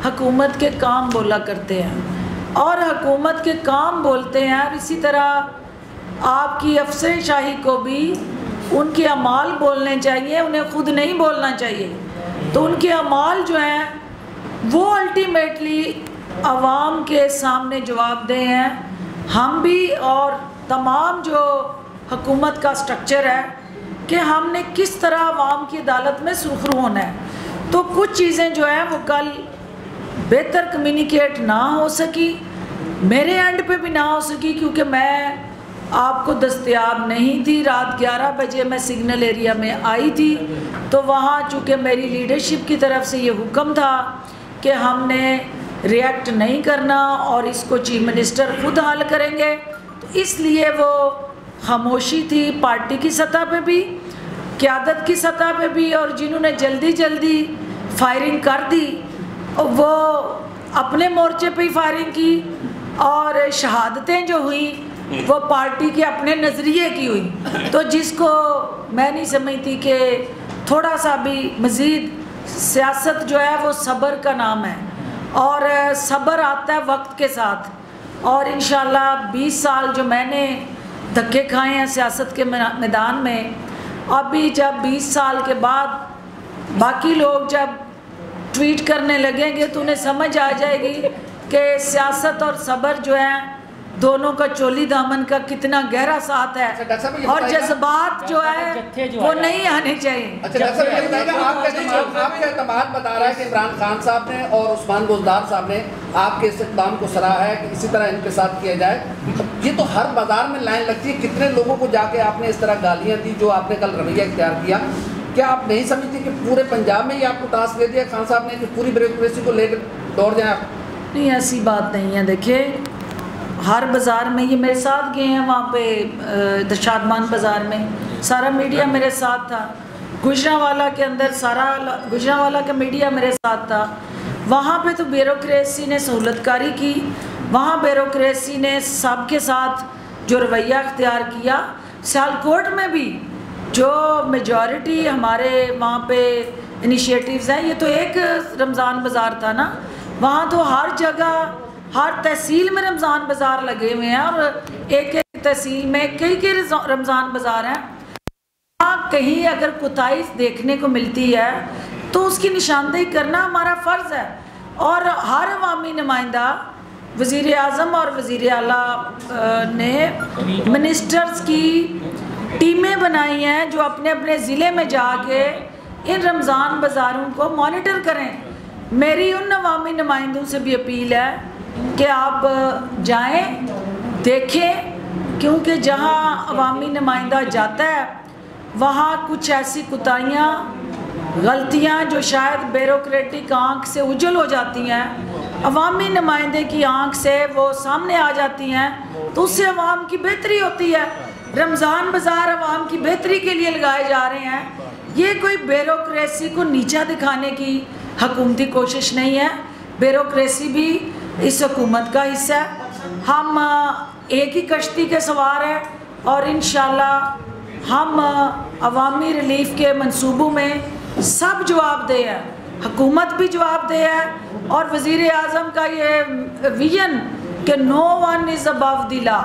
हुकूमत के काम बोला करते हैं और हुकूमत के काम बोलते हैं। और इसी तरह आपकी अफसरशाही को भी उनके अमाल बोलने चाहिए, उन्हें खुद नहीं बोलना चाहिए। तो उनके अमाल जो हैं वो अल्टीमेटली आवाम के सामने जवाबदेह हैं। हम भी और तमाम जो हुकूमत का स्ट्रक्चर है कि हमने किस तरह आवाम की अदालत में सुरखरू होना है। तो कुछ चीज़ें जो हैं वो कल बेहतर कम्युनिकेट ना हो सकी, मेरे एंड पे भी ना हो सकी, क्योंकि मैं आपको दस्तयाब नहीं थी। रात 11 बजे मैं सिग्नल एरिया में आई थी, तो वहाँ चूँकि मेरी लीडरशिप की तरफ से ये हुक्म था कि हमने रिएक्ट नहीं करना और इसको चीफ मिनिस्टर खुद हल करेंगे, तो इसलिए वो खामोशी थी पार्टी की सतह पे भी, क़यादत की सतह पे भी। और जिन्होंने जल्दी जल्दी फायरिंग कर दी वो अपने मोर्चे पे ही फायरिंग की, और शहादतें जो हुई वो पार्टी के अपने नज़रिए की हुई। तो जिसको मैं नहीं समझती कि थोड़ा सा भी मज़ीद, सियासत जो है वो सब्र का नाम है और सब्र आता है वक्त के साथ। और इंशाल्लाह 20 साल जो मैंने धक्के खाए हैं सियासत के मैदान में, अभी जब 20 साल के बाद बाकी लोग जब ट्वीट करने लगेंगे तो उन्हें समझ आ जाएगी कि सियासत और सब्र जो है दोनों का चोली दामन का कितना गहरा साथ है और जज्बात जो है वो नहीं आने चाहिए। अच्छा डॉक्टर साहब, ये बताइएगा, आपका एतमाद बता रहा है कि इमरान खान साहब ने और उस्मान बुज़दार साहब ने आपके इस इक़दाम को सराहा है कि इसी तरह इनके साथ किया जाए। ये तो हर बाजार में लाइन लगती है, कितने लोगों को जाके आपने इस तरह गालियाँ दी जो आपने कल रवैया इख्तियार किया। क्या आप नहीं समझते कि पूरे पंजाब में ही आपको टास्क दे दिया खान साहब ने कि पूरी ब्यूरोक्रेसी को लेकर दौड़ जाए आप? नहीं, ऐसी बात नहीं है। देखिए, हर बाज़ार में ये मेरे साथ गए हैं, वहाँ पे दशादमान बाज़ार में सारा मीडिया मेरे साथ था। गुजरांवाला के अंदर सारा गुजरांवाला का मीडिया मेरे साथ था। वहाँ पे तो ब्यूरोक्रेसी ने सहूलतकारी की, वहाँ ब्यूरोक्रेसी ने सबके साथ जो रवैया अख्तियार किया। सियालकोट में भी जो मेजॉरिटी हमारे वहाँ पे इनिशिएटिव्स हैं, ये तो एक रमज़ान बाज़ार था ना, वहाँ तो हर जगह हर तहसील में रमज़ान बाज़ार लगे हुए हैं और एक एक तहसील में कई कई रमज़ान बाज़ार हैं। वहाँ कहीं अगर कोताही देखने को मिलती है तो उसकी निशानदेही करना हमारा फ़र्ज़ है। और हर अवामी नुमाइंदा, वज़ीर आज़म और वज़ीर आला ने मिनिस्टर्स की टीमें बनाई हैं जो अपने अपने ज़िले में जाके इन रमज़ान बाज़ारों को मॉनिटर करें। मेरी उन अवामी नुमाइंदों से भी अपील है कि आप जाएं, देखें, क्योंकि जहां अवामी नुमाइंदा जाता है वहाँ कुछ ऐसी कोताहियाँ, गलतियाँ जो शायद ब्यूरोक्रेटिक आँख से उजल हो जाती हैं, अवामी नुमाइंदे की आँख से वो सामने आ जाती हैं, तो उससे अवाम की बेहतरी होती है। रमज़ान बाज़ार अवाम की बेहतरी के लिए लगाए जा रहे हैं। ये कोई ब्यूरोक्रेसी को नीचा दिखाने की हुकूमती कोशिश नहीं है। ब्यूरोक्रेसी भी इस हुकूमत का हिस्सा है। हम एक ही कश्ती के सवार हैं और इंशाल्लाह हम अवामी रिलीफ के मंसूबों में सब जवाबदेह है, हुकूमत भी जवाबदेह है और वज़ीर आज़म का ये विजन कि no one is above the law.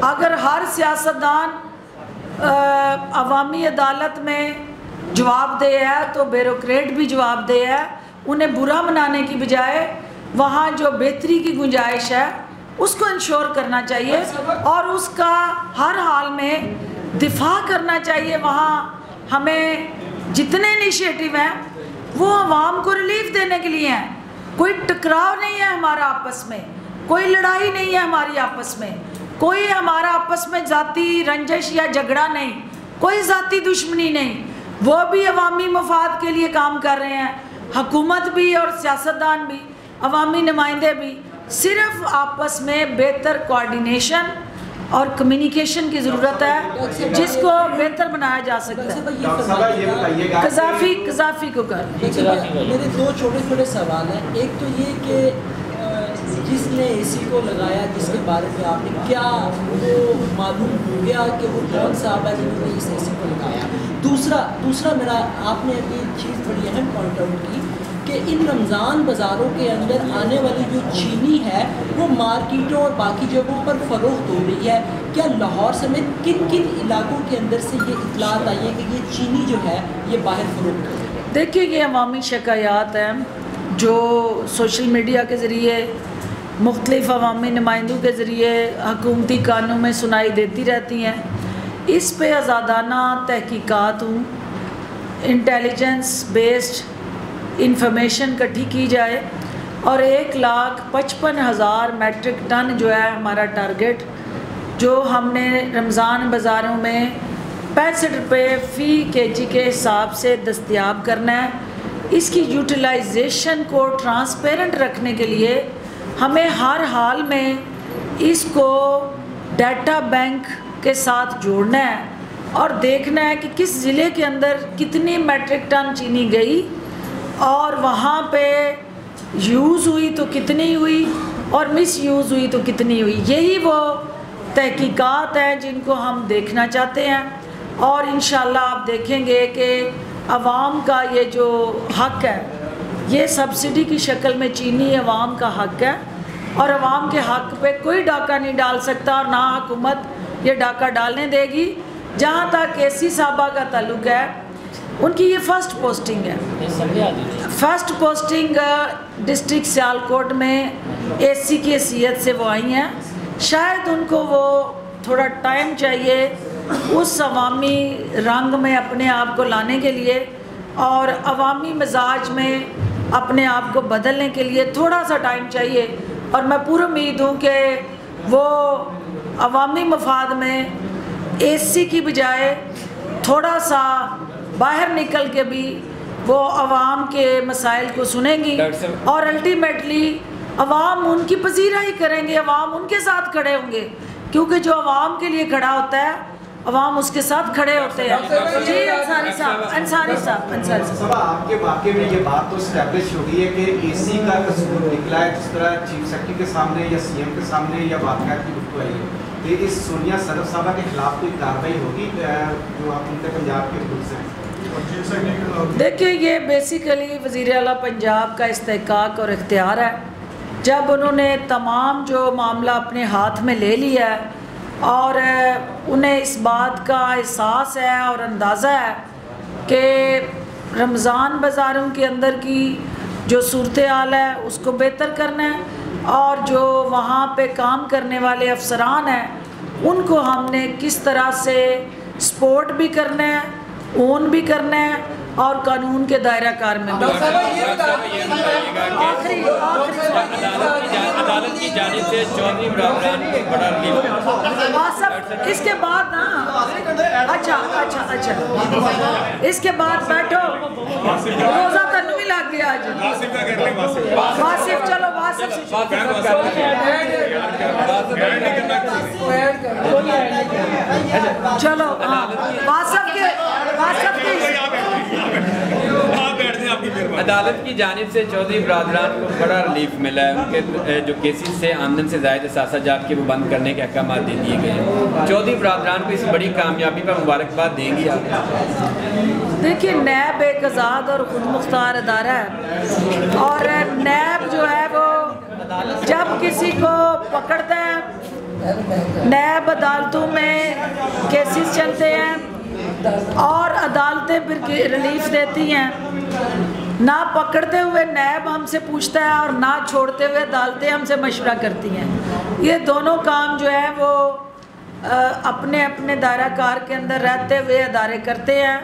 अगर हर सियासतदान अवामी अदालत में जवाबदेह है तो ब्यूरोक्रेट भी जवाबदेह है। उन्हें बुरा मनाने की बजाय वहाँ जो बेहतरी की गुंजाइश है उसको इंश्योर करना चाहिए और उसका हर हाल में दिफा करना चाहिए। वहाँ हमें जितने इनिशिएटिव हैं वो आवाम को रिलीफ देने के लिए हैं। कोई टकराव नहीं है हमारा आपस में, कोई लड़ाई नहीं है हमारी आपस में, कोई हमारा आपस में ज़ाती रंजिश या झगड़ा नहीं, कोई ज़ाती दुश्मनी नहीं। वो भी अवामी मफाद के लिए काम कर रहे हैं, हुकूमत भी और सियासतदान भी, अवामी नुमाइंदे भी। सिर्फ आपस में बेहतर कोऑर्डिनेशन और कम्युनिकेशन की ज़रूरत है जिसको बेहतर बनाया जा सकता है। कज़ाफ़ी को कर मेरे दो छोटे छोटे सवाल हैं। एक तो ये कि जिसने एसी को लगाया, जिसके बारे में आपने क्या वो मालूम हो गया कि वो कौन साहब है जिन्होंने इस एसी को लगाया? दूसरा मेरा, आपने अभी चीज़ बड़ी अहम पॉइंट आउट की कि इन रमज़ान बाज़ारों के अंदर आने वाली जो चीनी है वो मार्केटों और बाकी जगहों पर फ़रोख्त हो रही है। क्या लाहौर समेत किन किन इलाकों के अंदर से ये इत्तलात आई है कि ये चीनी जो है ये बाहर फ़रोख्त हो रही है? देखिए, ये अवामी शिकायत हैं जो सोशल मीडिया के ज़रिए, मुख्तलिफ अवामी नुमाइंदों के ज़रिए हुकूमती कानून में सुनाई देती रहती हैं। इस पे आज़ादाना तहकीकात हूँ, इंटेलिजेंस बेस्ड इंफॉर्मेशन इकट्ठी की जाए और 1,55,000 मैट्रिक टन जो है हमारा टारगेट, जो हमने रमज़ान बाज़ारों में 65 रुपये फ़ी केजी के हिसाब से दस्तयाब करना है। इसकी यूटिलाइजेशन को ट्रांसपेरेंट रखने के लिए हमें हर हाल में इसको डाटा बैंक के साथ जोड़ना है और देखना है कि किस ज़िले के अंदर कितनी मैट्रिक टन चीनी गई और वहाँ पे यूज़ हुई तो कितनी हुई और मिस यूज़ हुई तो कितनी हुई। यही वो तहकीकात हैं जिनको हम देखना चाहते हैं और इंशाल्लाह आप देखेंगे कि आवाम का ये जो हक़ है, ये सब्सिडी की शक्ल में चीनी आवाम का हक़ है और आवाम के हक़ पे कोई डाका नहीं डाल सकता और ना हुकूमत ये डाका डालने देगी। जहाँ तक एसी साहबा का ताल्लुक़ है, उनकी ये फ़र्स्ट पोस्टिंग है, फ़र्स्ट पोस्टिंग डिस्ट्रिक्ट सियालकोट में एसी की हैसियत से वो आई हैं। शायद उनको वो थोड़ा टाइम चाहिए उस अवामी रंग में अपने आप को लाने के लिए और अवामी मिजाज में अपने आप को बदलने के लिए थोड़ा सा टाइम चाहिए और मैं पूरी उम्मीद हूँ कि वो अवामी मफाद में एसी की बजाय थोड़ा सा बाहर निकल के भी वो अवाम के मसाइल को सुनेंगी और अल्टीमेटली अवाम उनकी पजीराई करेंगे, अवाम उनके साथ खड़े होंगे, क्योंकि जो अवाम के लिए खड़ा होता है अवाम उसके साथ खड़े होते हैं। जी अंसारी साहब आपके वाक़े में ये बात तो स्टैब्लिश हो गई है कि एसी का कसूर निकला है, जिस तरह चीफ सेक्रेटरी के सामने या सीएम के सामने या वाक़यात की गुफ्तगू आई है कि इस सोनिया सदफ साहबा के खिलाफ कोई कार्रवाई होगी जो आप उनके पंजाब के रूल से? देखिए, ये बेसिकली वज़ीर आला पंजाब का इस्तेहकाक और इख्तियार है। जब उन्होंने तमाम जो मामला अपने हाथ में ले लिया है और उन्हें इस बात का एहसास है और अंदाज़ा है कि रमज़ान बाज़ारों के अंदर की जो सूरत हाल है उसको बेहतर करना है और जो वहाँ पे काम करने वाले अफसरान हैं उनको हमने किस तरह से सपोर्ट भी करना है, ओन भी करना है और कानून के दायरा कार में अदालत की जानिब से चौधरी बरादरान को बड़ा रिलीफ। इसके बाद ना अच्छा इसके बाद बैठो, रोजा तन भी लग गया आज। वासिफ चलो, वासिफ चलो, वासिफ के अदालत की जानिब से चौधरी बरादरान को बड़ा रिलीफ मिला है। उनके जो केसेस से आमदन से ज़ायद सासाजात के वो बंद करने के अहकाम दे दिए गए हैं। चौधरी बरादरान को इस बड़ी कामयाबी पर मुबारकबाद देंगी आप? देखिए, नैब एक आज़ाद और खुद मुख्तार अदारा है और नैब जो है वो जब किसी को पकड़ता है, नैब अदालतों में केसेस चलते हैं और अदालतें फिर रिलीफ देती हैं। ना पकड़ते हुए नैब हमसे पूछता है और ना छोड़ते हुए अदालतें हमसे मशवरा करती हैं। ये दोनों काम जो है वो अपने अपने दायरा कार के अंदर रहते हुए अदारे करते हैं।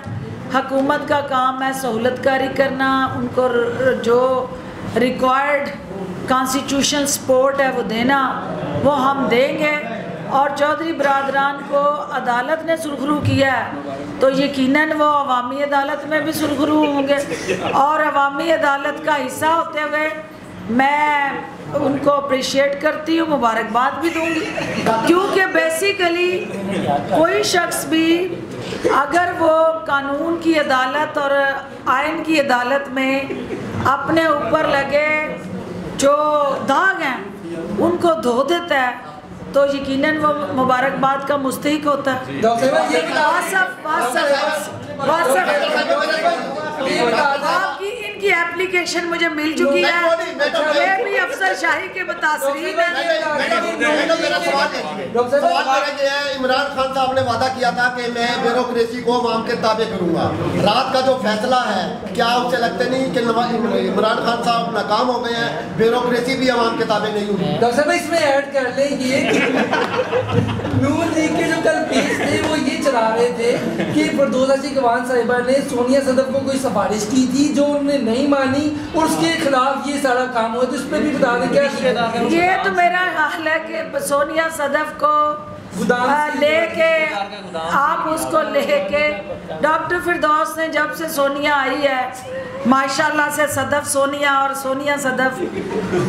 हुकूमत का काम है सहूलतकारी करना, उनको जो रिक्वायर्ड कॉन्स्टिट्यूशनल सपोर्ट है वो देना, वो हम देंगे। और चौधरी बरादरान को अदालत ने सुरखरू किया है तो यकीनन वो अवामी अदालत में भी सुरखरू होंगे और अवामी अदालत का हिस्सा होते हुए मैं उनको अप्रिशिएट करती हूँ, मुबारकबाद भी दूंगी, क्योंकि बेसिकली कोई शख्स भी अगर वो कानून की अदालत और आइन की अदालत में अपने ऊपर लगे जो दाग हैं उनको धो देता है तो यकीनन वो मुबारकबाद का मुस्तहिक होता है। आपकी इनकी एप्लीकेशन मुझे मिल चुकी है, ये भी अफसर शाही के मुतासरीन है। इमरान खान साहब ने वादा किया था कि मैं ब्यूरोक्रेसी को अवाम के ताबे करूंगा। रात का जो फैसला है, क्या उसे लगता नहीं कि इमरान खान साहब नाकाम हो गए हैं, ब्यूरोक्रेसी भी अवाम के ताबे नहीं हुई? डॉक्टर साहब इसमें ऐड कर ले ये नून लीग के जो कल पेश थे वो ये चला रहे थे कि फिरदौस अहमद साहिबा ने सोनिया सदफ को कोई सिफारिश की थी जो उन्होंने नहीं मानी और उसके खिलाफ ये सारा काम हुआ, तो उस पर भी बता दें क्या? ये तो मेरा हाल है कि सोनिया सदफ को लेके आप उसको लेके डॉक्टर फिरदौस ने जब से सोनिया आई है माशाल्लाह से सदफ सोनिया और सोनिया सदफ,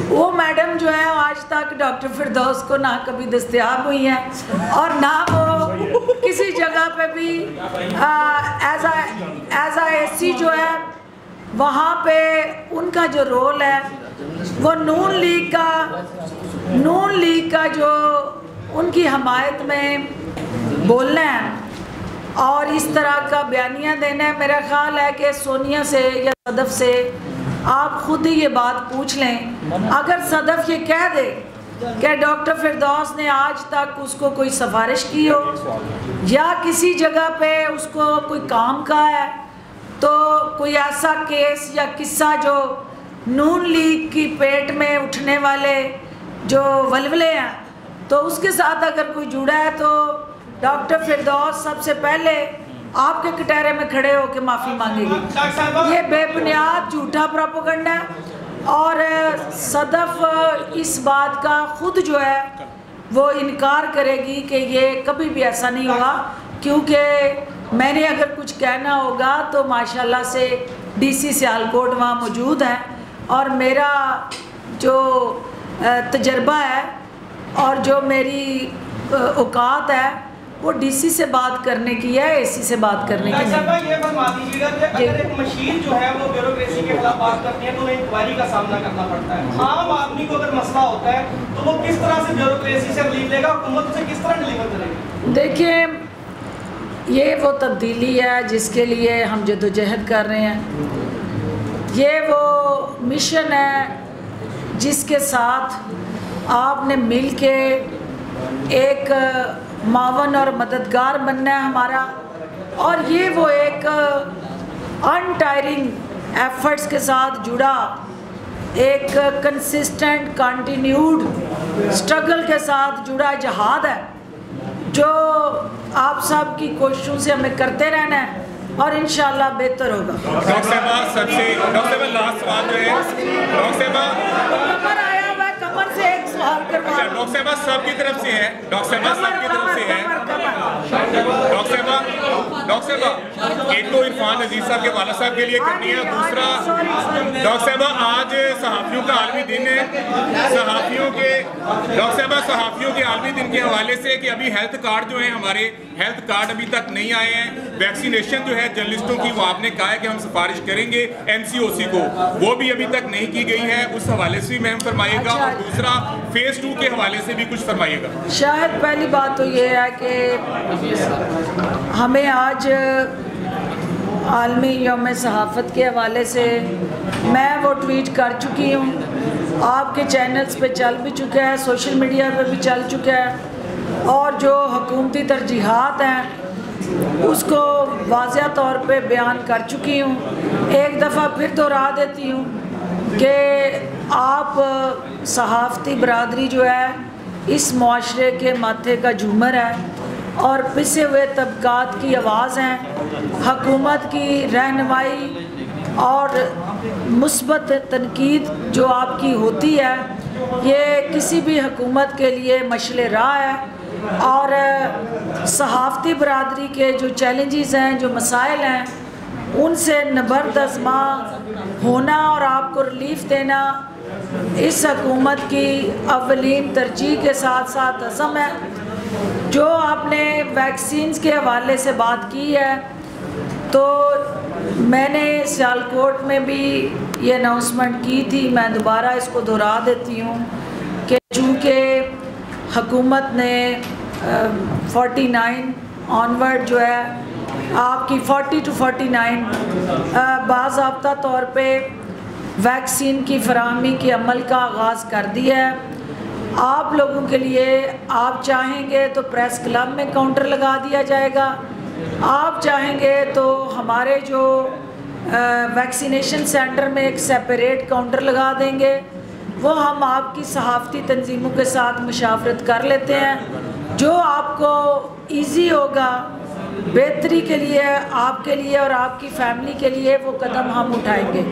वो मैडम जो है आज तक डॉक्टर फिरदौस को ना कभी दस्तयाब हुई हैं और ना वो किसी जगह पे भी एज आ एसी जो है वहाँ पे उनका जो रोल है वो नून लीग का जो उनकी हमायत में बोलना है और इस तरह का बयानियाँ देना है। मेरा ख्याल है कि सोनिया से या सदफ से आप खुद ही ये बात पूछ लें। अगर सदफ ये कह दे कि डॉक्टर फिरदौस ने आज तक उसको कोई सिफारिश की हो या किसी जगह पे उसको कोई काम का है, तो कोई ऐसा केस या किस्सा जो नून लीग की पेट में उठने वाले जो वलवले हैं तो उसके साथ अगर कोई जुड़ा है तो डॉक्टर फिरदौस सबसे पहले आपके कटहरे में खड़े होकर माफ़ी मांगेगी। ये बेबुनियाद झूठा प्रोपेगेंडा है और सदफ इस बात का खुद जो है वो इनकार करेगी कि ये कभी भी ऐसा नहीं हुआ। क्योंकि मैंने अगर कुछ कहना होगा तो माशाल्लाह से डीसी सियालकोट वहाँ मौजूद है और मेरा जो तजर्बा है और जो मेरी औकात है वो डीसी से बात करने की है, एसी से बात करने की नहीं। ये फरमा दीजिएगा कि अगर एक मशीन जो है वो ब्यूरोक्रेसी के खिलाफ बात करती है तो उन्हें इंक्वायरी का सामना करना पड़ता है। आम आदमी को अगर मसला होता है तो वो किस तरह से ब्यूरोक्रेसी से रिलीफ लेगा, हुकूमत से किस तरह डिलीवर करेगी? देखिए, ये वो तब्दीली है जिसके लिए हम जद्दोजहद कर रहे हैं। ये वो मिशन है जिसके साथ आपने मिल के एक मावन और मददगार बनना है हमारा, और ये वो एक अनटायरिंग एफर्ट्स के साथ जुड़ा एक कंसिस्टेंट कंटिन्यूड स्ट्रगल के साथ जुड़ा जहाद है जो आप सब की कोशिशों से हमें करते रहना है और इंशाल्लाह बेहतर होगा। डॉक्टर साहब लास्ट सवाल जो है, डॉक्टर साहब आया हुआ कमर से एक सवाल करवा। डॉक्टर साहब सबकी तरफ से है, डॉक्टर साहब सबकी तरफ से है। डॉक्टर साहब एक तो इरफान अजीज साहब के वाला साहब के लिए करनी है, दूसरा डॉक्टर साहब आज सहाफ़ियों का आलमी दिन है, सहाफ़ियों के आलमी दिन के हवाले से कि अभी हेल्थ कार्ड जो है हमारे हेल्थ कार्ड अभी तक नहीं आए हैं, वैक्सीनेशन जो है जर्नलिस्टों की वो आपने कहा है कि हम सिफारिश करेंगे एमसीओसी को, वो भी अभी तक नहीं की गई है, उस हवाले से भी महम फरमाइएगा। और दूसरा फेज़ 2 के हवाले से भी कुछ फरमाइएगा। शायद पहली बात तो ये है कि हमें आज आलमी यौम सहाफ़त के हवाले से मैं वो ट्वीट कर चुकी हूँ, आपके चैनल्स पे चल भी चुका है, सोशल मीडिया पे भी चल चुका है, और जो हुकूमती तरजीहात हैं उसको वाज़िया तौर पे बयान कर चुकी हूँ। एक दफ़ा फिर दोहरा देती हूँ कि आप सहाफ़ती बरादरी जो है इस मुआशरे के माथे का झूमर है और पिसे हुए तबकात की आवाज़ हैं। हुकूमत की रहनुमाई और मुस्बत तनकीद जो आपकी होती है ये किसी भी हुकूमत के लिए मशले राह है, और सहाफ़ती बरादरी के जो चैलेंजेस हैं, जो मसाइल हैं, उनसे नबर्दज़मा होना और आपको रिलीफ देना इस हुकूमत की अवलीन तरजीह के साथ साथ अज़म है। जो आपने वैक्सीन्स के हवाले से बात की है तो मैंने सियालकोट में भी ये अनाउंसमेंट की थी, मैं दोबारा इसको दोहरा देती हूँ कि चूँकि हुकूमत ने 49 ऑनवर्ड जो है आपकी 40 to 49 बाज़ाब्ता तौर पे वैक्सीन की फराहमी के अमल का आगाज़ कर दिया है। आप लोगों के लिए आप चाहेंगे तो प्रेस क्लब में काउंटर लगा दिया जाएगा, आप चाहेंगे तो हमारे जो वैक्सीनेशन सेंटर में एक सेपरेट काउंटर लगा देंगे, वो हम आपकी सहाफ़ती तंजीमों के साथ मुशावरत कर लेते हैं। जो आपको इजी होगा बेहतरी के लिए, आपके लिए और आपकी फैमिली के लिए, वो कदम हम उठाएंगे।